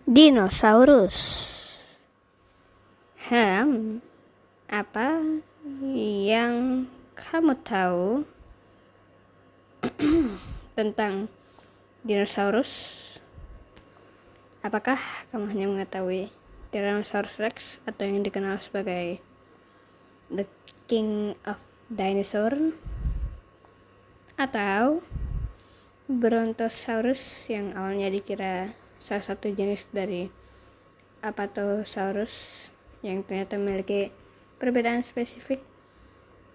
Dinosaurus. Apa yang kamu tahu tentang dinosaurus? Apakah kamu hanya mengetahui Tyrannosaurus Rex atau yang dikenal sebagai The King of Dinosaur, atau Brontosaurus yang awalnya dikira salah satu jenis dari Apatosaurus yang ternyata memiliki perbedaan spesifik?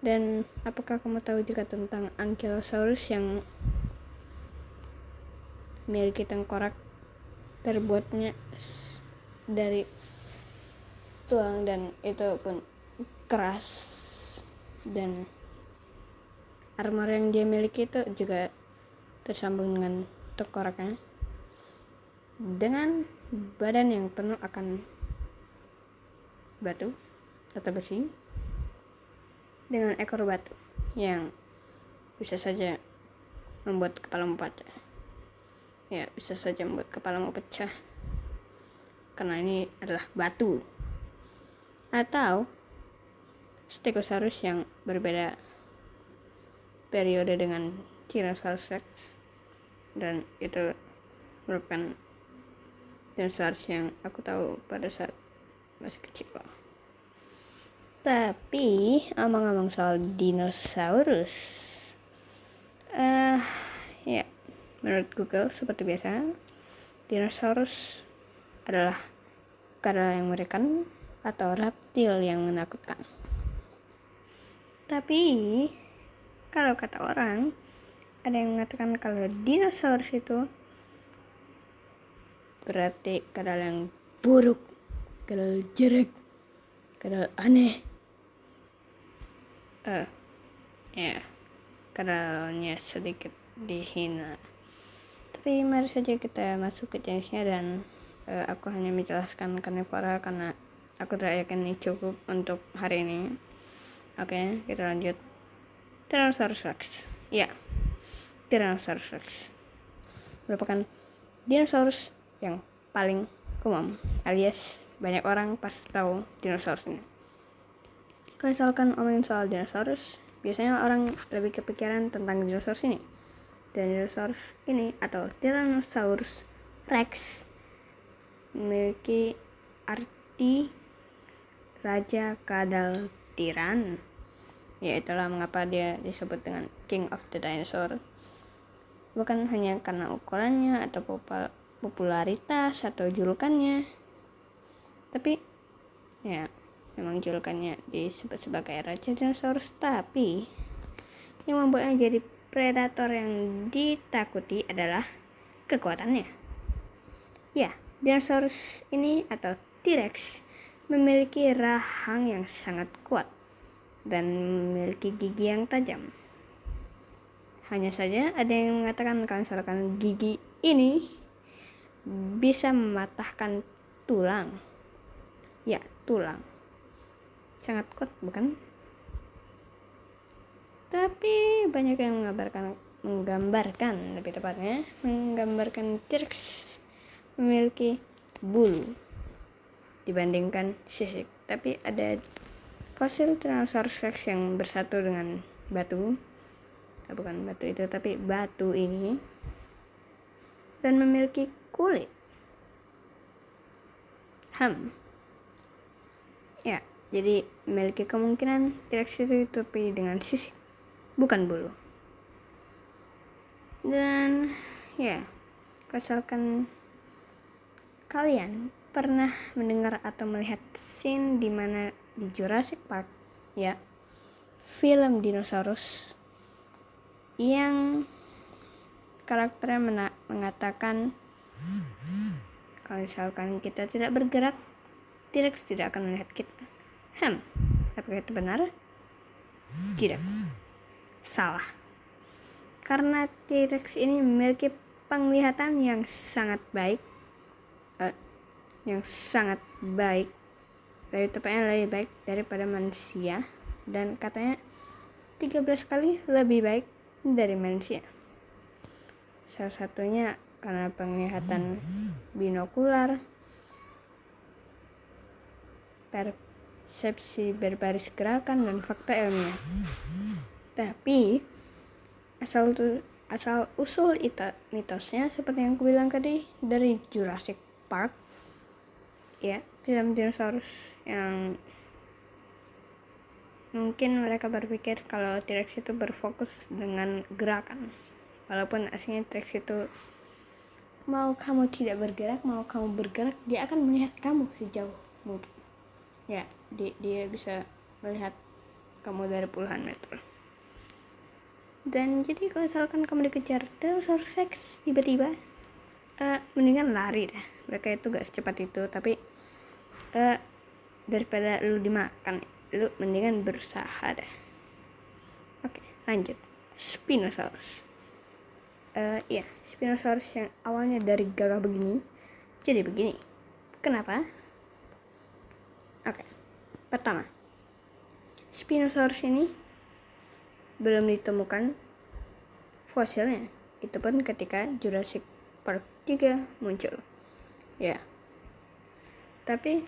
Dan apakah kamu tahu juga tentang Ankylosaurus yang memiliki tengkorak terbuatnya dari tulang dan itu pun keras, dan armor yang dia miliki itu juga tersambung dengan tengkoraknya dengan badan yang penuh akan batu atau besi dengan ekor batu yang bisa saja membuat kepalamu pecah. Ya, bisa saja membuat kepalamu pecah karena ini adalah batu. Atau Stegosaurus yang berbeda periode dengan Tyrannosaurus Rex, dan itu merupakan dinosaurus yang aku tahu pada saat masih kecil. Tapi omong-omong soal dinosaurus, ya, menurut Google seperti biasa, dinosaurus adalah kadal yang mengerikan atau reptil yang menakutkan. Tapi kalau kata orang, ada yang mengatakan kalau dinosaurus itu berarti kadal yang buruk, kadal jelek, kadal aneh. Ya, kadalnya sedikit dihina. Tapi mari saja kita masuk ke jenisnya, dan aku hanya menjelaskan karnivora karena aku tidak yakin ini cukup untuk hari ini. Oke, kita lanjut. Tyrannosaurus Rex. Ya, Tyrannosaurus Rex merupakan dinosaurus yang paling umum, alias banyak orang pasti tahu dinosaurus ini. Kalau misalkan ngomongin soal dinosaurus, biasanya orang lebih kepikiran tentang dinosaurus ini. Dan dinosaurus ini atau Tyrannosaurus Rex memiliki arti Raja Kadal Tiran. Ya, itulah mengapa dia disebut dengan King of the Dinosaur. Bukan hanya karena ukurannya atau popularitas atau julukannya, tapi ya memang julukannya disebut sebagai Raja Dinosaurus, tapi yang membuatnya jadi predator yang ditakuti adalah kekuatannya. Ya, dinosaurus ini atau T-Rex memiliki rahang yang sangat kuat dan memiliki gigi yang tajam. Hanya saja ada yang mengatakan kalau misalkan gigi ini bisa mematahkan tulang. Ya, tulang. Sangat kuat, bukan? Tapi banyak yang menggambarkan T-Rex memiliki bulu dibandingkan sisik. Tapi ada fosil Tyrannosaurus Rex yang bersatu dengan batu, bukan batu itu tapi batu ini, dan memiliki kulit. Ya, jadi memiliki kemungkinan T-Rex itu ditutupi dengan sisik, bukan bulu. Dan ya, misalkan kalian pernah mendengar atau melihat scene di mana di Jurassic Park, ya, film dinosaurus yang karakternya mengatakan kalau misalkan kita tidak bergerak, T-Rex tidak akan melihat kita. Apakah itu benar? Tidak. Salah. Karena T-Rex ini memiliki penglihatan yang sangat baik, tepatnya lebih baik daripada manusia, dan katanya 13 kali lebih baik dari manusia. Salah satunya karena penglihatan binokular persepsi berbaris gerakan dan fakta ilmiah. Tapi asal usul mitosnya seperti yang aku bilang tadi dari Jurassic Park, ya, film dinosaurus yang mungkin mereka berpikir kalau T-Rex itu berfokus dengan gerakan, walaupun aslinya T-Rex itu mau kamu tidak bergerak, mau kamu bergerak, dia akan melihat kamu sejauh mungkin. Ya, dia bisa melihat kamu dari puluhan meter. Dan jadi kalau misalkan kamu dikejar Tyrannosaurus Rex tiba-tiba, mendingan lari dah. Mereka itu gak secepat itu, tapi daripada lu dimakan, lu mendingan berusaha dah. Oke, lanjut. Spinosaurus. Iya, Spinosaurus yang awalnya dari gagah begini jadi begini. Kenapa? Oke, pertama, Spinosaurus ini belum ditemukan fosilnya. Itu pun ketika Jurassic Park 3 muncul. Ya. Tapi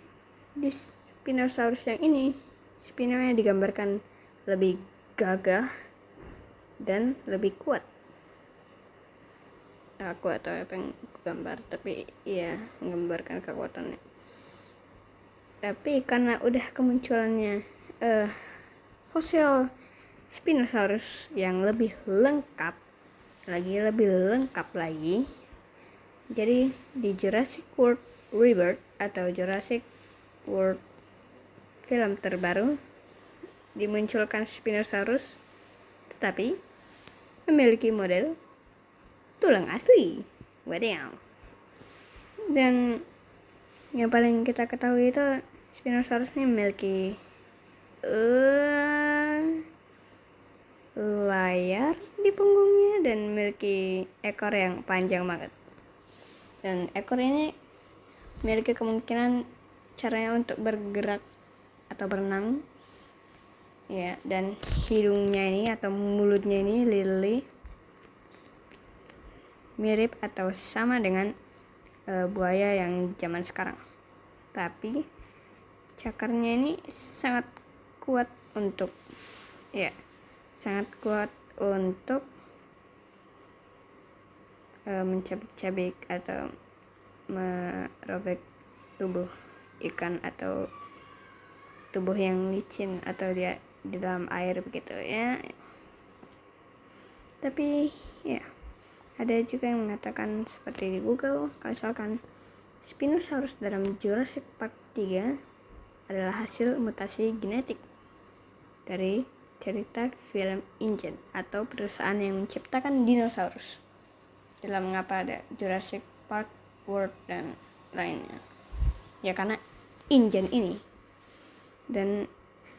di Spinosaurus yang ini, spinonya digambarkan lebih gagah dan lebih kuat. Aku atau apa yang gambar, tapi iya menggambarkan kekuatannya. Tapi karena udah kemunculannya fosil Spinosaurus yang lebih lengkap lagi, jadi di Jurassic World Rebirth atau Jurassic World film terbaru dimunculkan Spinosaurus tetapi memiliki model tulang asli. Wadidaw. Dan yang paling kita ketahui itu Spinosaurus ini memiliki layar di punggungnya dan memiliki ekor yang panjang banget. Dan ekor ini memiliki kemungkinan caranya untuk bergerak atau berenang. Ya, dan hidungnya ini atau mulutnya ini literally mirip atau sama dengan buaya yang zaman sekarang. Tapi cakarnya ini sangat kuat untuk mencabik-cabik atau merobek tubuh ikan atau tubuh yang licin atau dia di dalam air begitu ya. Tapi ya, ada juga yang mengatakan seperti di Google, kalau misalkan Spinosaurus dalam Jurassic Park 3 adalah hasil mutasi genetik dari cerita film InGen atau perusahaan yang menciptakan dinosaurus. Dalam mengapa ada Jurassic Park, World, dan lainnya. Ya karena InGen ini. Dan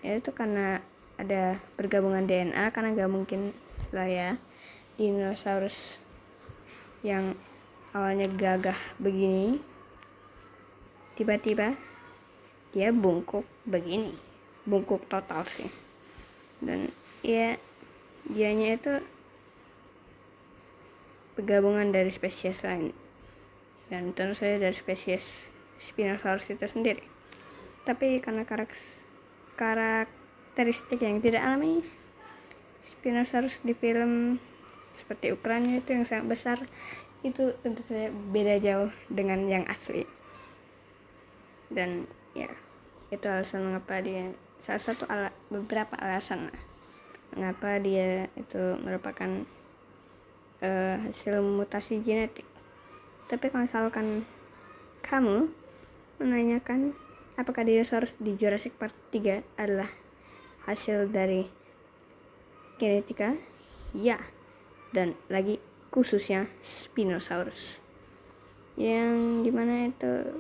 ya itu karena ada pergabungan DNA, karena gak mungkin lah ya dinosaurus yang awalnya gagah begini tiba-tiba dia bungkuk begini, bungkuk total sih. Dan ya dianya itu penggabungan dari spesies lain dan tentu saja dari spesies Spinosaurus itu sendiri. Tapi karena karakteristik yang tidak alami, Spinosaurus di film seperti ukurannya itu yang sangat besar, itu tentu saja beda jauh dengan yang asli. Dan ya, itu alasan mengapa dia beberapa alasan mengapa dia itu merupakan hasil mutasi genetik. Tapi kalau misalkan kamu menanyakan apakah dinosaurus di Jurassic Park 3 adalah hasil dari genetika, ya, dan lagi khususnya Spinosaurus, yang dimana itu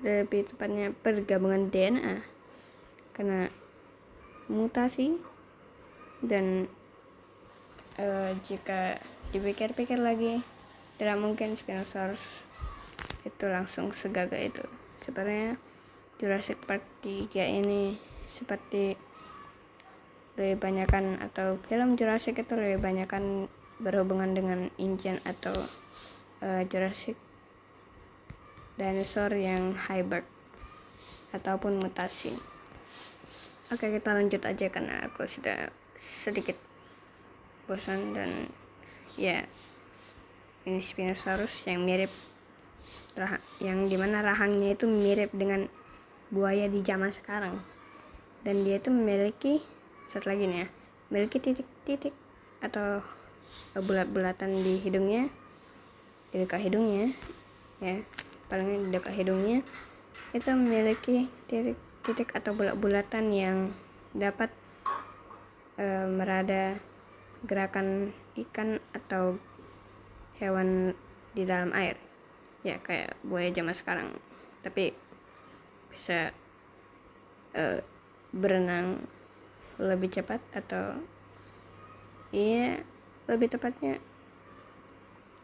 lebih tepatnya pergabungan DNA karena mutasi. Dan jika dipikir-pikir lagi, tidak mungkin Spinosaurus itu langsung segagah itu. Sebenarnya Jurassic Park 3 ini seperti lebih banyakan, atau film Jurassic itu lebih banyakan berhubungan dengan InGen atau Jurassic dinosaur yang hybrid ataupun mutasi. Oke, kita lanjut aja karena aku sudah sedikit bosan. Dan ya, ini Spinosaurus yang mirip, yang dimana rahangnya itu mirip dengan buaya di zaman sekarang. Dan dia itu memiliki, satu lagi nih ya, memiliki titik-titik atau bulat-bulatan di hidungnya, di dekat hidungnya ya, paling di dekat hidungnya itu memiliki titik-titik atau bulat-bulatan yang dapat merada gerakan ikan atau hewan di dalam air ya, kayak buaya zaman sekarang, tapi bisa berenang lebih cepat, atau iya lebih tepatnya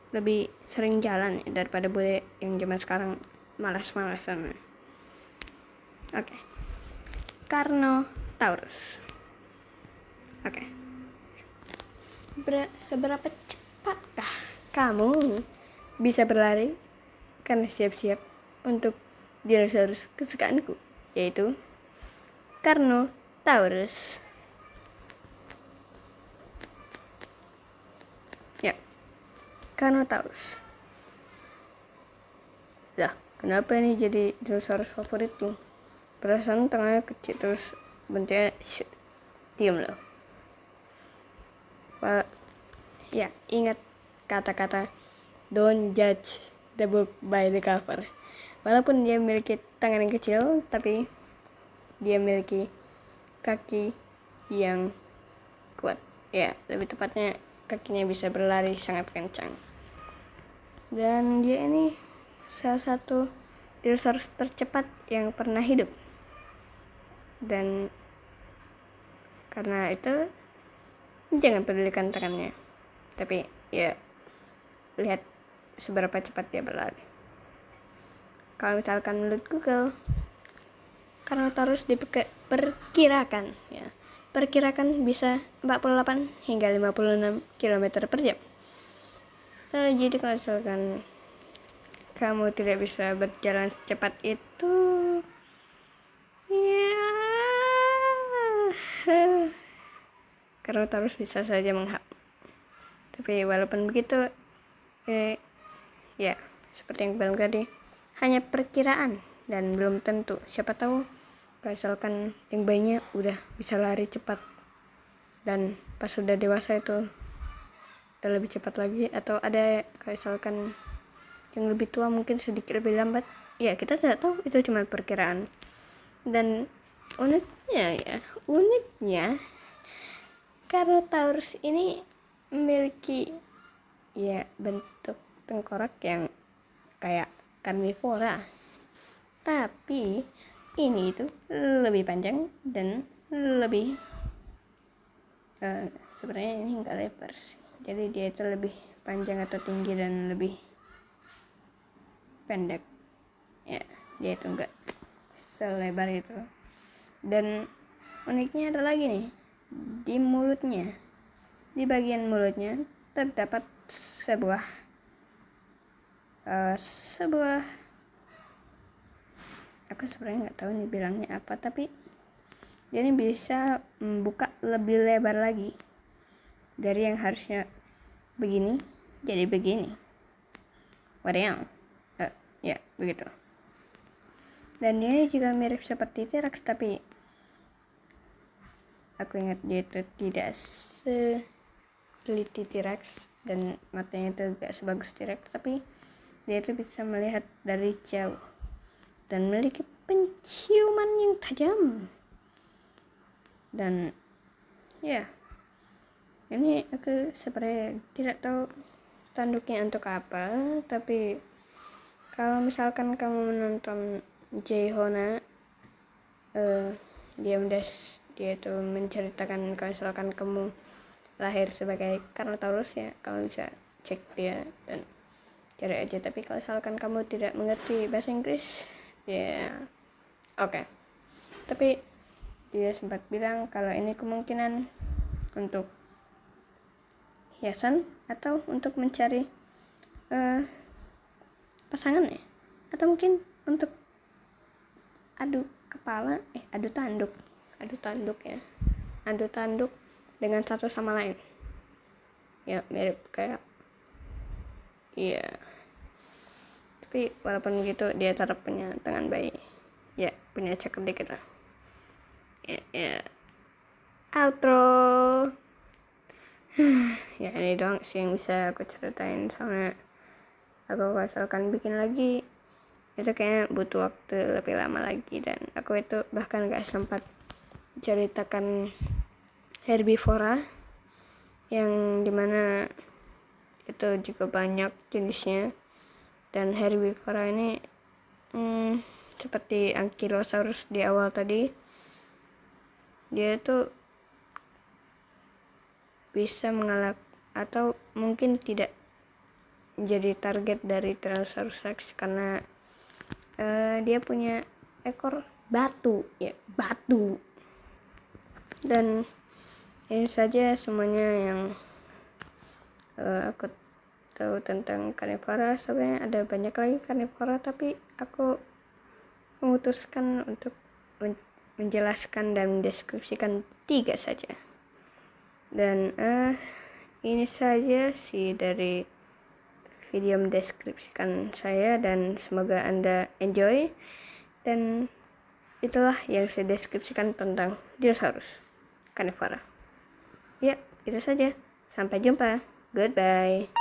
lebih sering jalan ya, daripada buaya yang zaman sekarang malas-malasan. Oke. Carnotaurus. Oke. Seberapa cepatkah kamu bisa berlari? Karena siap-siap untuk dinosaurus kesukaanku, yaitu Carnotaurus. Ya, Carnotaurus. Lah, kenapa ini jadi dinosaurus favorit lu? Perasaan tengahnya kecil terus bentuknya diam loh. Ya, ingat kata-kata don't judge the book by the cover. Walaupun dia memiliki tangan yang kecil, tapi dia memiliki kaki yang kuat. Ya, lebih tepatnya kakinya bisa berlari sangat kencang. Dan dia ini salah satu dinosaurus tercepat yang pernah hidup. Dan karena itu jangan pedulikan tangannya, tapi ya lihat seberapa cepat dia berlari. Kalau misalkan menurut Google, Carnotaurus diperkirakan bisa 48 hingga 56 km per jam. Jadi kalau misalkan kamu tidak bisa berjalan secepat itu, ya Carnotaurus bisa saja menghap. Tapi walaupun begitu, ya seperti yang bilang tadi, hanya perkiraan dan belum tentu. Siapa tahu kalau misalkan yang bayinya udah bisa lari cepat, dan pas sudah dewasa itu udah lebih cepat lagi, atau ada kalau misalkan yang lebih tua mungkin sedikit lebih lambat. Ya, kita tidak tahu, itu cuma perkiraan. Dan uniknya Carnotaurus ini memiliki ya bentuk tengkorak yang kayak karnivora, tapi ini itu lebih panjang dan lebih sebenarnya ini enggak lebar sih, jadi dia itu lebih panjang atau tinggi dan lebih pendek ya, dia itu enggak selebar itu. Dan uniknya ada lagi nih, di mulutnya, di bagian mulutnya terdapat sebuah aku sebenarnya nggak tahu nih bilangnya apa, tapi dia ini bisa membuka lebih lebar lagi dari yang harusnya begini jadi begini. Wadiang. Ya begitu. Dan dia juga mirip seperti T-Rex, tapi aku ingat dia itu tidak seteliti T-Rex dan matanya itu gak sebagus T-Rex, tapi dia itu bisa melihat dari jauh dan memiliki penciuman yang tajam. Dan ya, ini aku sebenarnya tidak tahu tanduknya untuk apa, tapi kalau misalkan kamu menonton J-Hona, dia itu menceritakan kalau misalkan kamu lahir sebagai Carnotaurus, ya kamu bisa cek dia dan cari aja. Tapi kalau misalkan kamu tidak mengerti bahasa Inggris, ya oke. Tapi dia sempat bilang kalau ini kemungkinan untuk hiasan atau untuk mencari pasangannya, atau mungkin untuk adu kepala, adu tanduk ya, adu tanduk dengan satu sama lain. Ya mirip kayak, iya. Tapi walaupun begitu dia tetap punya tangan bayi. Ya punya cakep dikit lah. Ya. Outro. Ya ini doang sih yang bisa aku ceritain, soalnya aku asalkan bikin lagi itu kayaknya butuh waktu lebih lama lagi, dan aku itu bahkan gak sempat ceritakan herbivora yang dimana itu juga banyak jenisnya. Dan herbivora ini seperti Ankylosaurus di awal tadi, dia itu bisa mengalahkan atau mungkin tidak jadi target dari Tyrannosaurus Rex karena dia punya ekor batu. Dan ini saja semuanya yang aku tahu tentang karnivora. Sebenarnya ada banyak lagi karnivora, tapi aku memutuskan untuk menjelaskan dan mendeskripsikan 3 saja. Dan ini saja sih dari video mendeskripsikan saya, dan semoga Anda enjoy. Dan itulah yang saya deskripsikan tentang dinosaurus karnivora. Ya, itu saja. Sampai jumpa. Goodbye.